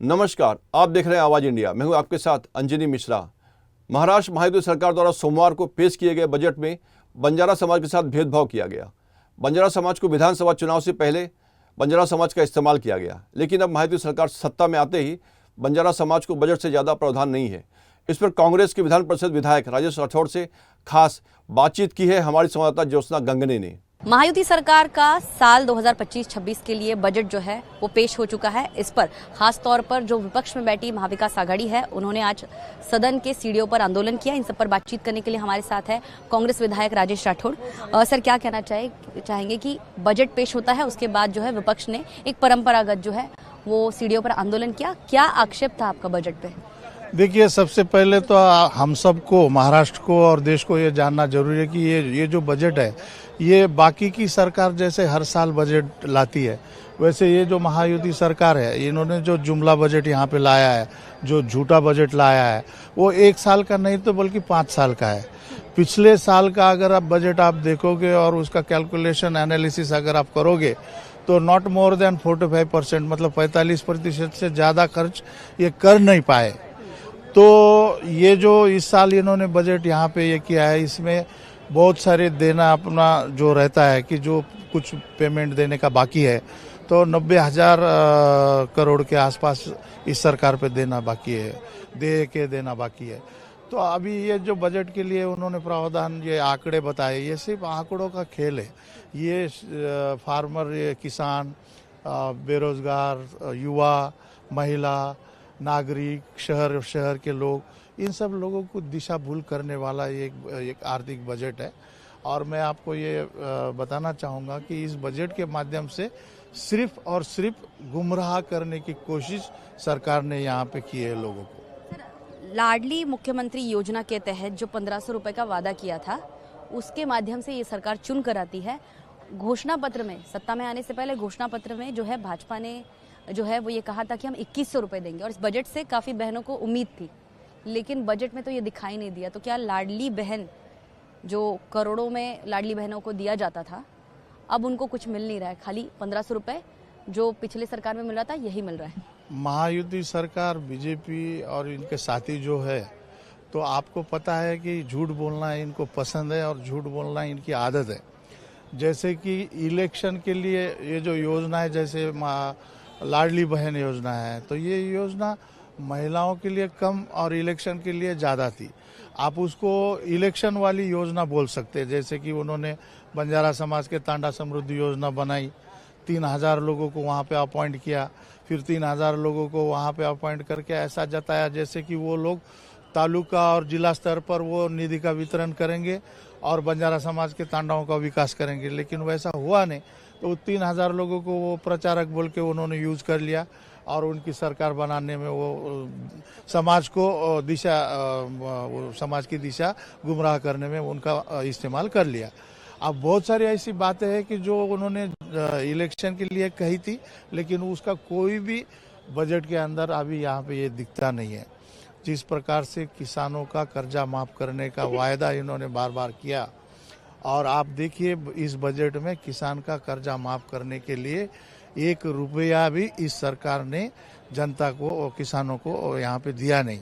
नमस्कार, आप देख रहे हैं आवाज इंडिया। मैं हूं आपके साथ अंजनी मिश्रा। महाराष्ट्र महायुति सरकार द्वारा सोमवार को पेश किए गए बजट में बंजारा समाज के साथ भेदभाव किया गया। बंजारा समाज को विधानसभा चुनाव से पहले बंजारा समाज का इस्तेमाल किया गया, लेकिन अब महायुति सरकार सत्ता में आते ही बंजारा समाज को बजट से ज़्यादा प्रावधान नहीं है। इस पर कांग्रेस के विधान परिषद विधायक राजेश राठौड़ से खास बातचीत की है हमारी संवाददाता ज्योत्सना गंगने ने। महायुति सरकार का साल 2025-26 के लिए बजट जो है वो पेश हो चुका है। इस पर खास तौर पर जो विपक्ष में बैठी महाविकास आघाड़ी है, उन्होंने आज सदन के सीढ़ियों पर आंदोलन किया। इन सब पर बातचीत करने के लिए हमारे साथ है कांग्रेस विधायक राजेश राठौड़। सर, क्या कहना चाहेंगे कि बजट पेश होता है, उसके बाद जो है विपक्ष ने एक परंपरागत जो है वो सीढ़ियों पर आंदोलन किया। क्या आक्षेप था आपका बजट पे? देखिए, सबसे पहले तो हम सबको, महाराष्ट्र को और देश को ये जानना जरूरी है कि ये जो बजट है, ये बाकी की सरकार जैसे हर साल बजट लाती है, वैसे ये जो महायुति सरकार है, इन्होंने जो जुमला बजट यहाँ पे लाया है, जो झूठा बजट लाया है, वो 1 साल का नहीं तो बल्कि 5 साल का है। पिछले साल का अगर आप बजट आप देखोगे और उसका कैलकुलेशन एनालिसिस अगर आप करोगे तो नॉट मोर देन 45%, मतलब 45% से ज़्यादा खर्च ये कर नहीं पाए। तो ये जो इस साल इन्होंने बजट यहाँ पे ये किया है, इसमें बहुत सारे देना अपना जो रहता है कि जो कुछ पेमेंट देने का बाकी है, तो 90,000 करोड़ के आसपास इस सरकार पे देना बाकी है, देना बाकी है। तो अभी ये जो बजट के लिए उन्होंने प्रावधान, ये आंकड़े बताए, ये सिर्फ आंकड़ों का खेल है। ये फार्मर, ये किसान, बेरोजगार, युवा, महिला, नागरिक, शहर के लोग, इन सब लोगों को दिशा भूल करने वाला एक आर्थिक बजट है। और मैं आपको ये बताना चाहूँगा कि इस बजट के माध्यम से सिर्फ और सिर्फ गुमराह करने की कोशिश सरकार ने यहाँ पे की है लोगों को। लाडली मुख्यमंत्री योजना के तहत जो 1500 रुपए का वादा किया था, उसके माध्यम से ये सरकार चुन कर आती है। घोषणा पत्र में, सत्ता में आने से पहले घोषणा पत्र में जो है भाजपा ने जो है वो ये कहा था कि हम 2100 रुपए देंगे, और इस बजट से काफ़ी बहनों को उम्मीद थी, लेकिन बजट में तो ये दिखाई नहीं दिया। तो क्या लाडली बहन, जो करोड़ों में लाडली बहनों को दिया जाता था, अब उनको कुछ मिल नहीं रहा है? खाली 1500 रुपए जो पिछले सरकार में मिल रहा था, यही मिल रहा है। महायुति सरकार, बीजेपी और इनके साथी जो है, तो आपको पता है कि झूठ बोलना इनको पसंद है और झूठ बोलना इनकी आदत है। जैसे कि इलेक्शन के लिए ये जो योजना है, जैसे लाडली बहन योजना है, तो ये योजना महिलाओं के लिए कम और इलेक्शन के लिए ज़्यादा थी। आप उसको इलेक्शन वाली योजना बोल सकते हैं। जैसे कि उन्होंने बंजारा समाज के तांडा समृद्धि योजना बनाई, 3000 लोगों को वहाँ पे अपॉइंट किया, फिर 3000 लोगों को वहाँ पे अपॉइंट करके ऐसा जताया जैसे कि वो लोग तालुका और जिला स्तर पर वो निधि का वितरण करेंगे और बंजारा समाज के तांडाओं का विकास करेंगे, लेकिन वैसा हुआ नहीं। तो 3000 लोगों को वो प्रचारक बोल के उन्होंने यूज कर लिया और उनकी सरकार बनाने में वो समाज को दिशा, समाज की दिशा गुमराह करने में उनका इस्तेमाल कर लिया। अब बहुत सारी ऐसी बातें हैं कि जो उन्होंने इलेक्शन के लिए कही थी, लेकिन उसका कोई भी बजट के अंदर अभी यहाँ पे ये दिखता नहीं है। जिस प्रकार से किसानों का कर्जा माफ करने का वायदा इन्होंने बार बार किया, और आप देखिए इस बजट में किसान का कर्जा माफ करने के लिए 1 रुपया भी इस सरकार ने जनता को, किसानों को यहाँ पे दिया नहीं।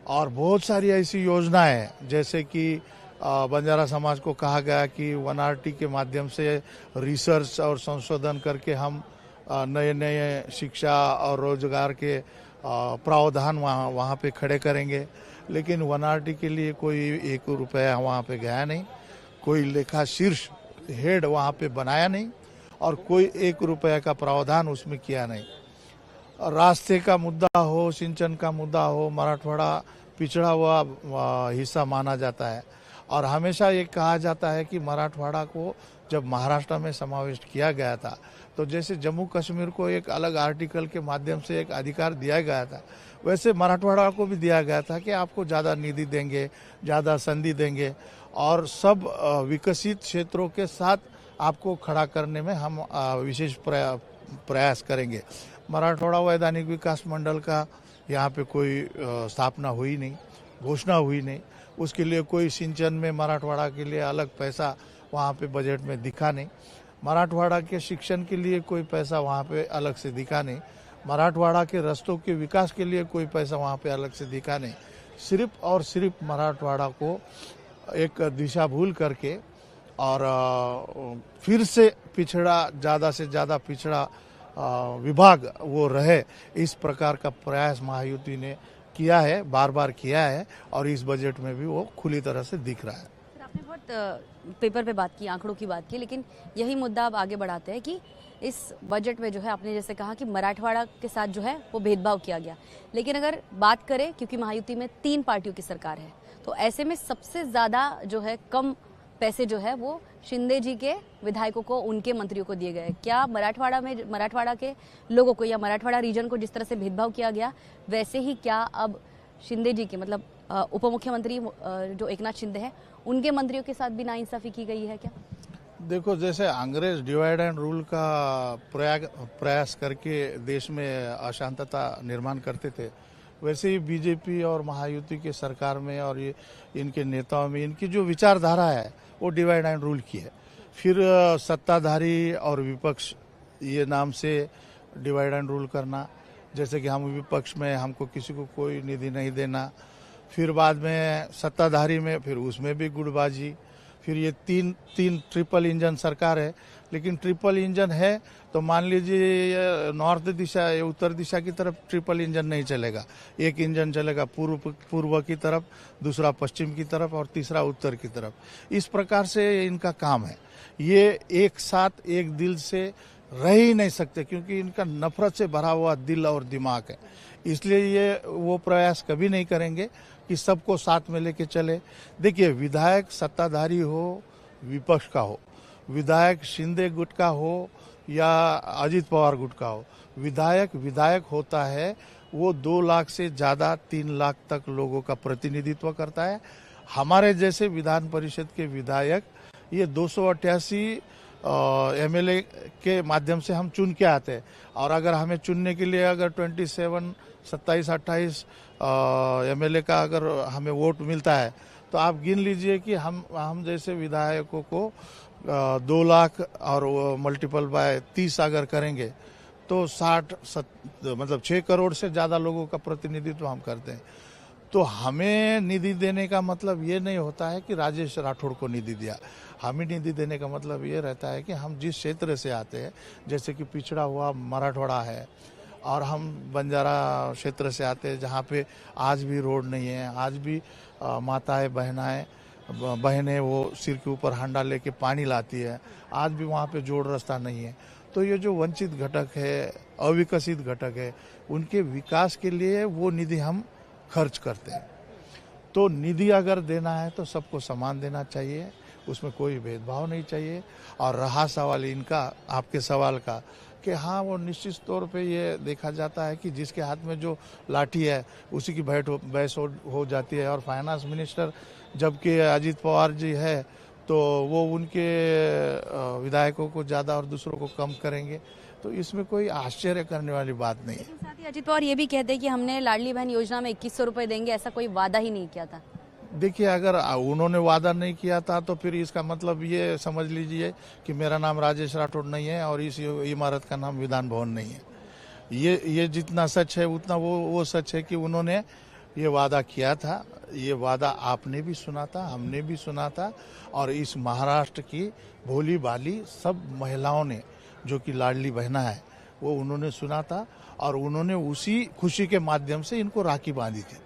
और बहुत सारी ऐसी योजनाएं हैं, जैसे कि बंजारा समाज को कहा गया कि 1RT के माध्यम से रिसर्च और संशोधन करके हम नए नए शिक्षा और रोजगार के प्रावधान वहाँ पे खड़े करेंगे, लेकिन 1RT के लिए कोई 1 रुपया वहाँ पे गया नहीं, कोई लेखा शीर्ष हेड वहाँ पे बनाया नहीं और कोई 1 रुपया का प्रावधान उसमें किया नहीं। रास्ते का मुद्दा हो, सिंचन का मुद्दा हो, मराठवाड़ा पिछड़ा हुआ हिस्सा माना जाता है और हमेशा ये कहा जाता है कि मराठवाड़ा को जब महाराष्ट्र में समाविष्ट किया गया था, तो जैसे जम्मू कश्मीर को एक अलग आर्टिकल के माध्यम से एक अधिकार दिया गया था, वैसे मराठवाड़ा को भी दिया गया था कि आपको ज़्यादा निधि देंगे, ज़्यादा संधि देंगे और सब विकसित क्षेत्रों के साथ आपको खड़ा करने में हम विशेष प्रयास करेंगे। मराठवाड़ा वैधानिक विकास मंडल का यहाँ पे कोई स्थापना हुई नहीं, घोषणा हुई नहीं, उसके लिए कोई सिंचन में मराठवाड़ा के लिए अलग पैसा वहाँ पे बजट में दिखा नहीं, मराठवाड़ा के शिक्षण के लिए कोई पैसा वहाँ पे अलग से दिखा नहीं। मराठवाड़ा के रास्तों के विकास के लिए कोई पैसा वहाँ पे अलग से दिखा नहीं। सिर्फ और सिर्फ मराठवाड़ा को एक दिशा भूल करके और फिर से पिछड़ा, ज़्यादा से ज़्यादा पिछड़ा विभाग वो रहे, इस प्रकार का प्रयास महायुति ने किया है, बार बार किया है और इस बजट में भी वो खुली तरह से दिख रहा है। सर, आपने बहुत पेपर पे बात की, आंकड़ों की बात की, लेकिन यही मुद्दा अब आगे बढ़ाते हैं कि इस बजट में जो है आपने जैसे कहा कि मराठवाड़ा के साथ जो है वो भेदभाव किया गया, लेकिन अगर बात करें, क्योंकि महायुति में 3 पार्टियों की सरकार है, तो ऐसे में सबसे ज्यादा जो है कम पैसे जो है वो शिंदे जी के विधायकों को, उनके मंत्रियों को दिए गए। क्या मराठवाड़ा के लोगों को या मराठवाड़ा रीजन को जिस तरह से भेदभाव किया गया, वैसे ही क्या अब शिंदे जी के मतलब उप मुख्यमंत्री जो एकनाथ शिंदे हैं, उनके मंत्रियों के साथ भी नाइंसाफी की गई है क्या? देखो, जैसे अंग्रेज डिवाइड एंड रूल का प्रयास करके देश में अशांतता निर्माण करते थे, वैसे ही बीजेपी और महायुति के सरकार में और ये इनके नेताओं में इनकी जो विचारधारा है वो डिवाइड एंड रूल की है। फिर सत्ताधारी और विपक्ष ये नाम से डिवाइड एंड रूल करना, जैसे कि हम विपक्ष में हमको किसी को कोई निधि नहीं देना, फिर बाद में सत्ताधारी में फिर उसमें भी गुटबाजी, फिर ये तीन ट्रिपल इंजन सरकार है। लेकिन ट्रिपल इंजन है तो मान लीजिए नॉर्थ दिशा या उत्तर दिशा की तरफ ट्रिपल इंजन नहीं चलेगा, एक इंजन चलेगा पूर्व की तरफ, दूसरा पश्चिम की तरफ और तीसरा उत्तर की तरफ। इस प्रकार से इनका काम है। ये एक साथ एक दिल से रह ही नहीं सकते, क्योंकि इनका नफरत से भरा हुआ दिल और दिमाग है। इसलिए ये वो प्रयास कभी नहीं करेंगे कि सबको साथ में लेके चले। देखिए, विधायक सत्ताधारी हो, विपक्ष का हो, विधायक शिंदे गुट का हो या अजित पवार गुट का हो, विधायक होता है वो 2 लाख से ज़्यादा 3 लाख तक लोगों का प्रतिनिधित्व करता है। हमारे जैसे विधान परिषद के विधायक ये 288 एमएलए के माध्यम से हम चुन के आते हैं, और अगर हमें चुनने के लिए अगर 27-28 एमएलए का अगर हमें वोट मिलता है, तो आप गिन लीजिए कि हम जैसे विधायकों को 2 लाख और मल्टीपल बाय 30 अगर करेंगे तो 6 करोड़ से ज़्यादा लोगों का प्रतिनिधित्व हम करते हैं। तो हमें निधि देने का मतलब ये नहीं होता है कि राजेश राठौड़ को निधि दिया। हमें निधि देने का मतलब ये रहता है कि हम जिस क्षेत्र से आते हैं, जैसे कि पिछड़ा हुआ मराठवाड़ा है और हम बंजारा क्षेत्र से आते हैं, जहाँ पे आज भी रोड नहीं है, आज भी माताएं बहनें वो सिर के ऊपर हांडा लेके पानी लाती है, आज भी वहाँ पे जोड़ रास्ता नहीं है। तो ये जो वंचित घटक है, अविकसित घटक है, उनके विकास के लिए वो निधि हम खर्च करते हैं। तो निधि अगर देना है तो सबको समान देना चाहिए, उसमें कोई भेदभाव नहीं चाहिए। और रहा सवाल इनका, आपके सवाल का, कि हाँ, वो निश्चित तौर पे ये देखा जाता है कि जिसके हाथ में जो लाठी है उसी की बहस हो जाती है। और फाइनेंस मिनिस्टर जबकि अजित पवार जी है तो वो उनके विधायकों को ज़्यादा और दूसरों को कम करेंगे, तो इसमें कोई आश्चर्य करने वाली बात नहीं है। साथ ही अजित पवार ये भी कहते हैं कि हमने लाडली बहन योजना में 2100 रुपए देंगे, ऐसा कोई वादा ही नहीं किया था। देखिए, अगर उन्होंने वादा नहीं किया था तो फिर इसका मतलब ये समझ लीजिए कि मेरा नाम राजेश राठौड़ नहीं है और इस इमारत का नाम विधान भवन नहीं है। ये जितना सच है उतना वो सच है कि उन्होंने ये वादा किया था। ये वादा आपने भी सुना था, हमने भी सुना था, और इस महाराष्ट्र की भोली भाली सब महिलाओं ने, जो कि लाडली बहना है, वो उन्होंने सुना था और उन्होंने उसी खुशी के माध्यम से इनको राखी बांधी थी।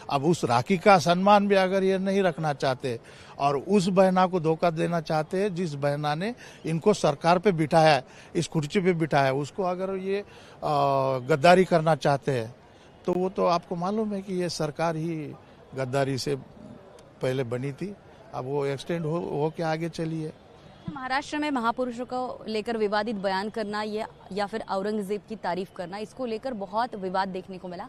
अब उस राखी का सम्मान भी अगर ये नहीं रखना चाहते और उस बहना को धोखा देना चाहते हैं जिस बहना ने इनको सरकार पे बिठाया है, इस कुर्सी पे बिठाया है, उसको अगर ये गद्दारी करना चाहते हैं तो वो तो आपको मालूम है कि ये सरकार ही गद्दारी से पहले बनी थी, अब वो एक्सटेंड हो के आगे चली है। महाराष्ट्र में महापुरुषों को लेकर विवादित बयान करना या फिर औरंगजेब की तारीफ करना, इसको लेकर बहुत विवाद देखने को मिला।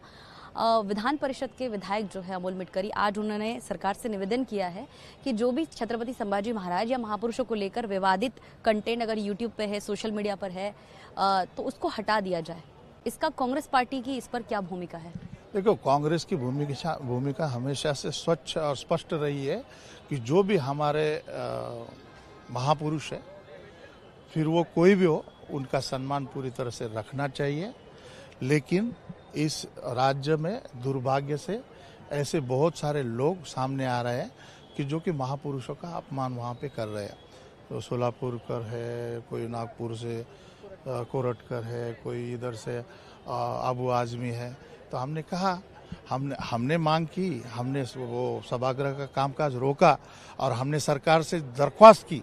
विधान परिषद के विधायक जो है अमोल मिटकरी, आज उन्होंने सरकार से निवेदन किया है कि जो भी छत्रपति संभाजी महाराज या महापुरुषों को लेकर विवादित कंटेंट अगर यूट्यूब पे है, सोशल मीडिया पर है, तो उसको हटा दिया जाए। इसका कांग्रेस पार्टी की इस पर क्या भूमिका है? देखो, कांग्रेस की भूमिका हमेशा से स्वच्छ और स्पष्ट रही है कि जो भी हमारे महापुरुष है, फिर वो कोई भी हो, उनका सम्मान पूरी तरह से रखना चाहिए। लेकिन इस राज्य में दुर्भाग्य से ऐसे बहुत सारे लोग सामने आ रहे हैं कि जो कि महापुरुषों का अपमान वहाँ पे कर रहे हैं। तो सोलापुरकर है, कोई नागपुर से कोरटकर है, कोई इधर से अबू आजमी है। तो हमने कहा, हमने मांग की, हमने वो सभागृह का कामकाज रोका और हमने सरकार से दरख्वास्त की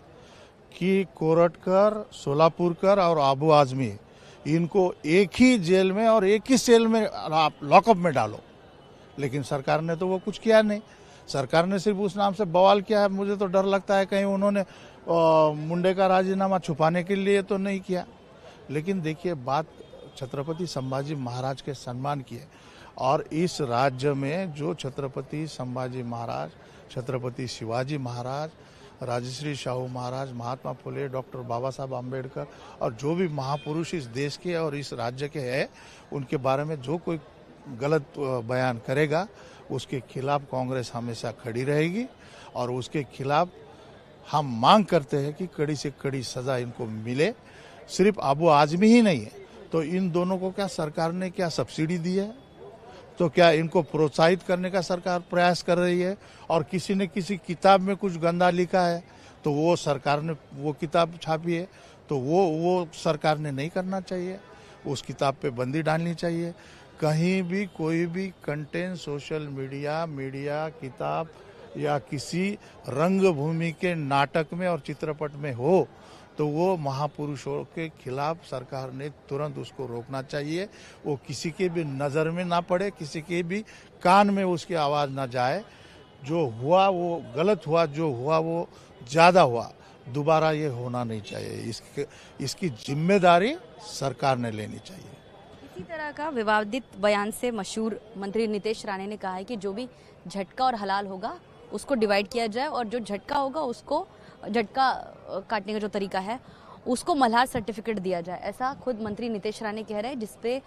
कि कोरटकर, सोलापुरकर और अबू आजमी इनको एक ही जेल में और एक ही सेल में लॉकअप में डालो। लेकिन सरकार ने तो वो कुछ किया नहीं। सरकार ने सिर्फ उस नाम से बवाल किया है। मुझे तो डर लगता है कहीं उन्होंने मुंडे का राजीनामा छुपाने के लिए तो नहीं किया। लेकिन देखिए, बात छत्रपति संभाजी महाराज के सम्मान की है और इस राज्य में जो छत्रपति संभाजी महाराज, छत्रपति शिवाजी महाराज, राजश्री शाहू महाराज, महात्मा फुले, डॉक्टर बाबा साहब आम्बेडकर और जो भी महापुरुष इस देश के और इस राज्य के हैं, उनके बारे में जो कोई गलत बयान करेगा उसके खिलाफ कांग्रेस हमेशा खड़ी रहेगी और उसके खिलाफ हम मांग करते हैं कि कड़ी से कड़ी सजा इनको मिले। सिर्फ अबू आजमी ही नहीं है, तो इन दोनों को क्या सरकार ने क्या सब्सिडी दी है? तो क्या इनको प्रोत्साहित करने का सरकार प्रयास कर रही है? और किसी ने किसी किताब में कुछ गंदा लिखा है तो वो सरकार ने वो किताब छापी है, तो वो सरकार ने नहीं करना चाहिए। उस किताब पे बंदी डालनी चाहिए। कहीं भी कोई भी कंटेंट सोशल मीडिया, किताब या किसी रंगभूमि के नाटक में और चित्रपट में हो तो वो महापुरुषों के खिलाफ सरकार ने तुरंत उसको रोकना चाहिए। वो किसी के भी नज़र में ना पड़े, किसी के भी कान में उसकी आवाज़ ना जाए। जो हुआ वो गलत हुआ, जो हुआ वो ज़्यादा हुआ, दोबारा ये होना नहीं चाहिए। इसकी जिम्मेदारी सरकार ने लेनी चाहिए। इसी तरह का विवादित बयान से मशहूर मंत्री नितेश राणे ने कहा है कि जो भी झटका और हलाल होगा उसको डिवाइड किया जाए और जो झटका होगा उसको, झटका काटने का जो तरीका है उसको मल्हार सर्टिफिकेट दिया जाए। ऐसा खुद मंत्री नितेश राणे कह रहे हैं, जिसपे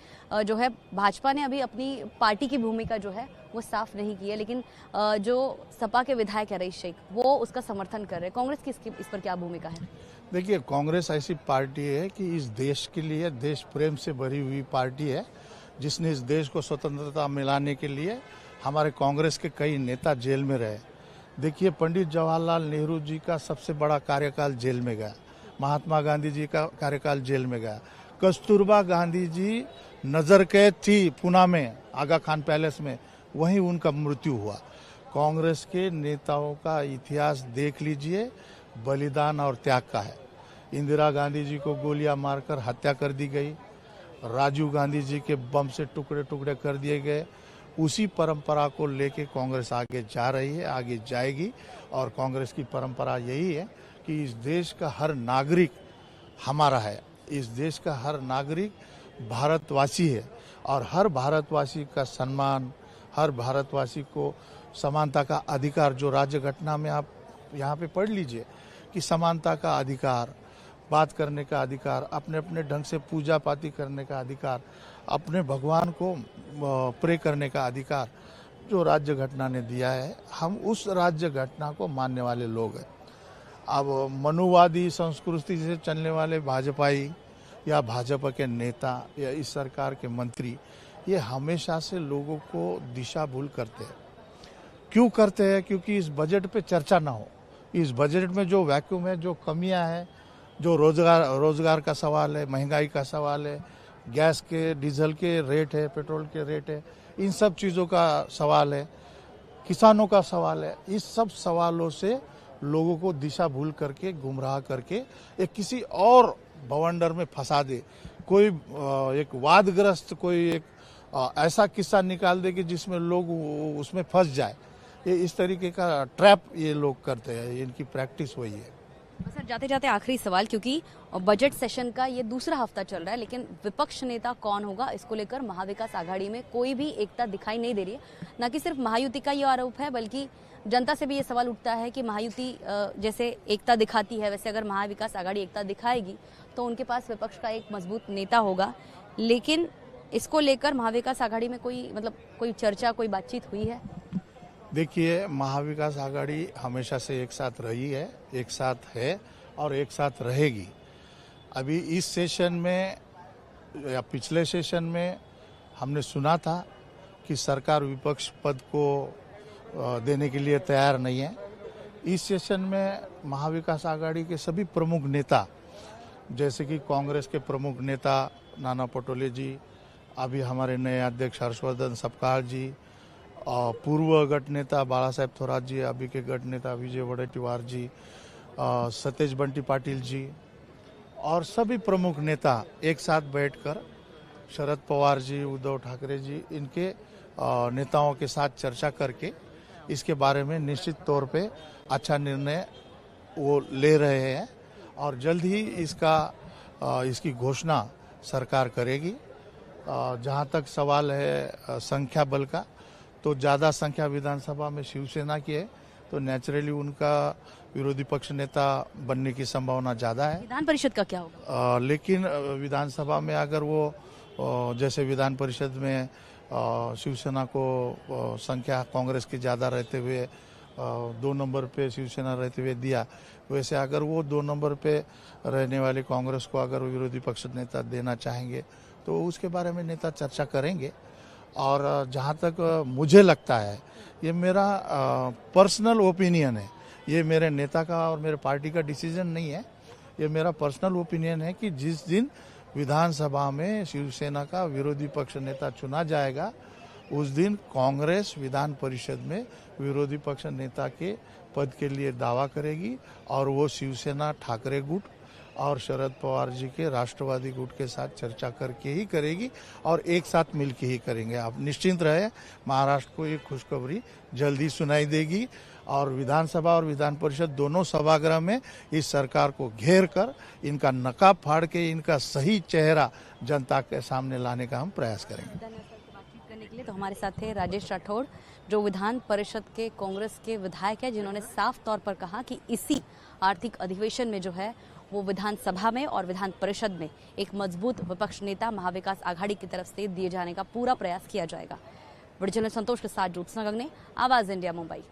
जो है भाजपा ने अभी अपनी पार्टी की भूमिका जो है वो साफ नहीं की है, लेकिन जो सपा के विधायक है रईस शेख वो उसका समर्थन कर रहे हैं। कांग्रेस की इस पर क्या भूमिका है? देखिए, कांग्रेस ऐसी पार्टी है कि इस देश के लिए देश प्रेम से भरी हुई पार्टी है, जिसने इस देश को स्वतंत्रता मिलाने के लिए हमारे कांग्रेस के कई नेता जेल में रहे। देखिए, पंडित जवाहरलाल नेहरू जी का सबसे बड़ा कार्यकाल जेल में गया, महात्मा गांधी जी का कार्यकाल जेल में गया, कस्तूरबा गांधी जी नजर कैद थी पुणे में आगा खान पैलेस में, वहीं उनका मृत्यु हुआ। कांग्रेस के नेताओं का इतिहास देख लीजिए, बलिदान और त्याग का है। इंदिरा गांधी जी को गोलियां मारकर हत्या कर दी गई, राजीव गांधी जी के बम से टुकड़े टुकड़े कर दिए गए। उसी परंपरा को लेके कांग्रेस आगे जा रही है, आगे जाएगी। और कांग्रेस की परंपरा यही है कि इस देश का हर नागरिक हमारा है, इस देश का हर नागरिक भारतवासी है और हर भारतवासी का सम्मान, हर भारतवासी को समानता का अधिकार, जो राज्य घटना में आप यहाँ पे पढ़ लीजिए कि समानता का अधिकार, बात करने का अधिकार, अपने अपने ढंग से पूजा पाती करने का अधिकार, अपने भगवान को प्रे करने का अधिकार जो राज्य घटना ने दिया है, हम उस राज्य घटना को मानने वाले लोग हैं। अब मनुवादी संस्कृति से चलने वाले भाजपाई या भाजपा के नेता या इस सरकार के मंत्री, ये हमेशा से लोगों को दिशा भूल करते हैं। क्यों करते हैं? क्योंकि इस बजट पे चर्चा ना हो। इस बजट में जो वैक्यूम है, जो कमियां हैं, जो रोजगार का सवाल है, महंगाई का सवाल है, गैस के डीजल के रेट है, पेट्रोल के रेट है, इन सब चीज़ों का सवाल है, किसानों का सवाल है। इस सब सवालों से लोगों को दिशा भूल करके, गुमराह करके एक किसी और बवंडर में फंसा दे। कोई एक वादग्रस्त, कोई एक ऐसा किस्सा निकाल दे कि जिसमें लोग उसमें फंस जाए। ये इस तरीके का ट्रैप ये लोग करते हैं, इनकी प्रैक्टिस वही है। सर, जाते जाते आखिरी सवाल, क्योंकि बजट सेशन का ये दूसरा हफ्ता चल रहा है, लेकिन विपक्ष नेता कौन होगा इसको लेकर महाविकास आघाड़ी में कोई भी एकता दिखाई नहीं दे रही है। न कि सिर्फ महायुति का ये आरोप है, बल्कि जनता से भी ये सवाल उठता है कि महायुति जैसे एकता दिखाती है, वैसे अगर महाविकास आघाड़ी एकता दिखाएगी तो उनके पास विपक्ष का एक मजबूत नेता होगा। लेकिन इसको लेकर महाविकास आघाड़ी में कोई चर्चा, कोई बातचीत हुई है? देखिए, महाविकास आघाड़ी हमेशा से एक साथ रही है, एक साथ है और एक साथ रहेगी। अभी इस सेशन में या पिछले सेशन में हमने सुना था कि सरकार विपक्ष पद को देने के लिए तैयार नहीं है। इस सेशन में महाविकास आघाड़ी के सभी प्रमुख नेता, जैसे कि कांग्रेस के प्रमुख नेता नाना पटोले जी, अभी हमारे नए अध्यक्ष हर्षवर्धन सपकाल जी, और पूर्व गठ नेता बाला साहेब थोरात जी, अभी के गठ नेता विजय वडेट्टीवार जी, सतेज बंटी पाटिल जी और सभी प्रमुख नेता एक साथ बैठकर शरद पवार जी, उद्धव ठाकरे जी, इनके नेताओं के साथ चर्चा करके इसके बारे में निश्चित तौर पे अच्छा निर्णय वो ले रहे हैं और जल्द ही इसकी घोषणा सरकार करेगी। जहाँ तक सवाल है संख्या बल का, तो ज़्यादा संख्या विधानसभा में शिवसेना की है, तो नेचुरली उनका विरोधी पक्ष नेता बनने की संभावना ज़्यादा है। विधान परिषद का क्या होगा? लेकिन विधानसभा में अगर वो जैसे विधान परिषद में शिवसेना को संख्या कांग्रेस की ज़्यादा रहते हुए 2 नंबर पे शिवसेना रहते हुए दिया, वैसे अगर वो 2 नंबर पे रहने वाली कांग्रेस को अगर विरोधी पक्ष नेता देना चाहेंगे तो उसके बारे में नेता चर्चा करेंगे। और जहाँ तक मुझे लगता है, ये मेरा पर्सनल ओपिनियन है, ये मेरे नेता का और मेरे पार्टी का डिसीजन नहीं है, ये मेरा पर्सनल ओपिनियन है कि जिस दिन विधानसभा में शिवसेना का विरोधी पक्ष नेता चुना जाएगा, उस दिन कांग्रेस विधान परिषद में विरोधी पक्ष नेता के पद के लिए दावा करेगी और वो शिवसेना ठाकरे गुट और शरद पवार जी के राष्ट्रवादी गुट के साथ चर्चा करके ही करेगी और एक साथ मिलकर ही करेंगे। आप निश्चिंत रहे, महाराष्ट्र को ये खुशखबरी जल्दी सुनाई देगी और विधानसभा और विधान परिषद दोनों सभागृह में इस सरकार को घेर कर इनका नकाब फाड़ के इनका सही चेहरा जनता के सामने लाने का हम प्रयास करेंगे। बातचीत करने के लिए तो हमारे साथ थे राजेश राठौड़, जो विधान परिषद के कांग्रेस के विधायक है, जिन्होंने साफ तौर पर कहा कि इसी आर्थिक अधिवेशन में जो है वो विधानसभा में और विधान परिषद में एक मजबूत विपक्ष नेता महाविकास आघाड़ी की तरफ से दिए जाने का पूरा प्रयास किया जाएगा। वीडियो जर्नलिस्ट संतोष के साथ ज्योत्सना गंगने, आवाज इंडिया, मुंबई।